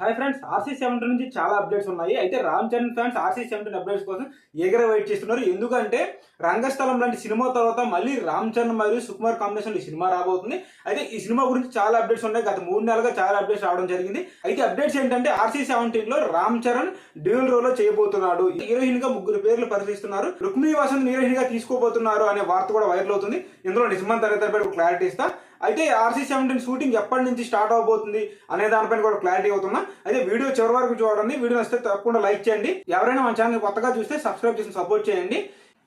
Hi friends, RC-17 నుంచి చాలా updates ఉన్నాయి. అయితే Ram Charan fans RC-17 updates కోసం ఎగర వెయిట్ చేస్తున్నారు. ఎందుకంటే రంగస్థలం లాంటి సినిమా తర్వాత మళ్ళీ రామ్ చరణ్ మరియు సుకుమార్ కాంబినేషన్ ఈ సినిమా రాబోతుంది. అయితే ఈ సినిమా గురించి చాలా అప్డేట్స్ ఉన్నాయి. గత 3 నెలలుగా చాలా అప్డేట్స్ రావడం జరిగింది. అయితే అప్డేట్స్ ఏంటంటే RC-17 లో రామ్ చరణ్ డ్యూయల్ రోల్ లో చేయబోతున్నాడు. హీరోయిన్ గా 3 పేర్లు పరిశీలిస్తున్నారు. రుక్మిణి వసంత్ హీరోయిన్ గా తీసుకోబోతున్నారు అనే వార్త కూడా వైరల్ అవుతుంది. ఇందులో నిజమని తరగతి క్లారిటీ ఇస్తా. అయితే RC-17 షూటింగ్ ఎప్పటి నుంచి స్టార్ట్ అవబోతుంది అనే దానిపైన కూడా క్లారిటీ అవుతున్నా. అయితే వీడియో చివరి వరకు చూడండి. వీడియో నచ్చితే తప్పకుండా లైక్ చేయండి. ఎవరైనా మన ఛానల్ కొత్తగా చూస్తే సబ్స్క్రైబ్ చేసి సపోర్ట్ చేయండి.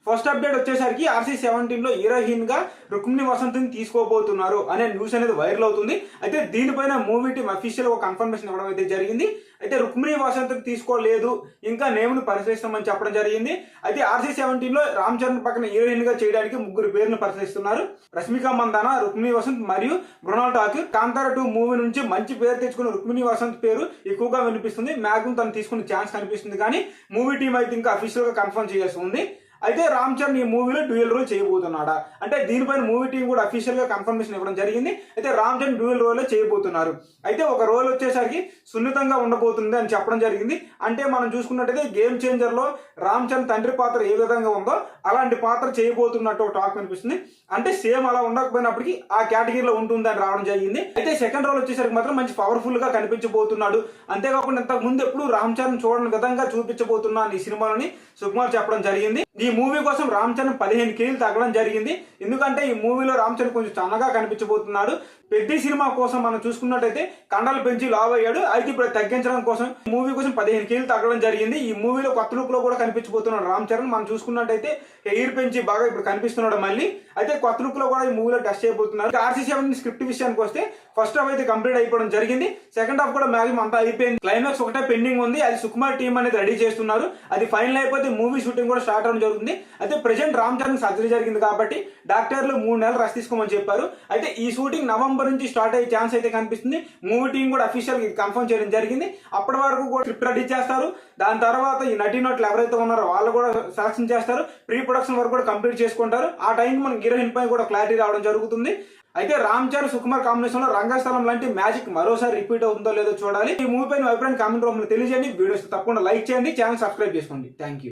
ఫస్ట్ అప్డేట్ వచ్చేసరికి RC-17 లో హీరోయిన్ గా రుక్మిణి వసంత్ని తీసుకోబోతున్నారు అనే న్యూస్ అనేది వైరల్ అవుతుంది. అయితే దీనిపైన మూవీ టీమ్ అఫీషియల్ ఒక కన్ఫర్మేషన్ ఇవ్వడం అయితే జరిగింది. అయితే రుక్మిణి వసంత్ని తీసుకోలేదు, ఇంకా నేమ్ను పరిశీలిస్తామని చెప్పడం జరిగింది. అయితే RC-17 లో రామ్ చరణ్ పక్కన హీరోయిన్ గా చేయడానికి 3 పేర్లను పరిశీలిస్తున్నారు. రష్మిక మందాన, రుక్మిణి వసంత్ మరియు మృణాల్ ఠాకూర్. కాంతారా 2 మూవీ నుంచి మంచి పేరు తెచ్చుకున్న రుక్మిణి వసంత్ పేరు ఎక్కువగా వినిపిస్తుంది. మ్యాక్సిమం తను తీసుకునే ఛాన్స్ కనిపిస్తుంది. కానీ మూవీ టీం అయితే ఇంకా అఫీషియల్ గా కన్ఫర్మ్ చేయాల్సి ఉంది. అయితే రామ్ చరణ్ ఈ మూవీలో డ్యూయల్ రోల్ చేయబోతున్నాడా అంటే దీనిపైన మూవీ టీం కూడా అఫీషియల్ గా కన్ఫర్మేషన్ ఇవ్వడం జరిగింది. అయితే రామ్ చరణ్ డ్యూయల్ రోల్ చేయబోతున్నారు. అయితే ఒక రోల్ వచ్చేసరికి సున్నితంగా ఉండబోతుంది అని చెప్పడం జరిగింది. అంటే మనం చూసుకున్నట్టయితే గేమ్ చేంజర్ లో రామ్ చరణ్ తండ్రి పాత్ర ఏ విధంగా ఉందో అలాంటి పాత్ర చేయబోతున్నట్టు ఒక టాక్ కనిపిస్తుంది. అంటే సేమ్ అలా ఉండకపోయినప్పటికీ ఆ కేటగిరీలో ఉంటుందని రావడం జరిగింది. అయితే సెకండ్ రోల్ వచ్చేసరికి మాత్రం మంచి పవర్ఫుల్ గా కనిపించబోతున్నాడు. అంతేకాకుండా ఇంతకు ముందు ఎప్పుడు రామ్ చరణ్ చూడని విధంగా చూపించబోతున్నాను ఈ సినిమాలోని సుకుమార్ చెప్పడం జరిగింది. ఈ మూవీ కోసం రామ్ చరణ్ 15 కేజీలు తగ్గడం జరిగింది. ఎందుకంటే ఈ మూవీలో రామ్ చరణ్ కొంచెం సన్నగా కనిపించబోతున్నాడు. పెద్ద సినిమా కోసం మనం చూసుకున్నట్టయితే కండలు పెంచి లావ్ అయ్యాడు. అయితే ఇప్పుడు తగ్గించడం కోసం మూవీ కోసం 15 కేజీలు తగ్గడం జరిగింది. ఈ మూవీలో కొత్త లుక్ లో కూడా కనిపించబోతున్నాడు రామ్ చరణ్. మనం చూసుకున్నట్టయితే హెయిర్ పెంచి బాగా ఇప్పుడు కనిపిస్తున్నాడు మళ్ళీ. అయితే కొత్త లుక్ లో కూడా ఈ మూవీలో టెస్ట్ చేయబోతున్నారు. RC-17 స్క్రిప్ట్ విషయానికి వస్తే ఫస్ట్ హాఫ్ అయితే కంప్లీట్ అయిపోవడం జరిగింది. సెకండ్ హాఫ్ కూడా మ్యాక్సిమం అంతా అయిపోయింది. క్లైమాక్స్ ఒకటే పెండింగ్ ఉంది. అది సుకుమార్ టీం అనేది రెడీ చేస్తున్నారు. అది ఫైనల్ అయిపోతే మూవీ షూటింగ్ కూడా స్టార్ట్ అవడం జరుగుతుంది. అయితే ప్రెసెంట్ రామ్ చరణ్ సర్జరీ జరిగింది కాబట్టి డాక్టర్లు 3 నెలలు రెస్ట్ తీసుకోమని చెప్పారు. అయితే ఈ షూటింగ్ నవంబర్ నుంచి స్టార్ట్ అయ్యే ఛాన్స్ అయితే కనిపిస్తుంది. మూవీ టీం కూడా అఫీషియల్ కన్ఫర్మ్ చేయడం జరిగింది. అప్పటి వరకు కూడా స్క్రిప్ట్ రెడీ చేస్తారు. దాని తర్వాత ఈ నటీనటులు ఎవరైతే ఉన్నారో వాళ్ళు కూడా సెలక్షన్ చేస్తారు. ప్రీ ప్రొడక్షన్ వరకు కూడా కంప్లీట్ చేసుకుంటారు. ఆ టైంకి మనకి హీరోయిన్ పై కూడా క్లారిటీ రావడం జరుగుతుంది. అయితే రామ్ చరణ్ సుకుమార్ కాంబినేషన్ లో రంగస్థలం లాంటి మ్యాజిక్ మరోసారి రిపీట్ అవుతుందో లేదో చూడాలి. ఈ మూవీ పైన అభిప్రాయం కామెంట్ రూపంలో తెలియజేయండి. వీడియోస్ తప్పకుండా లైక్ చేయండి, ఛానల్ సబ్స్క్రైబ్ చేసుకోండి. Thank you.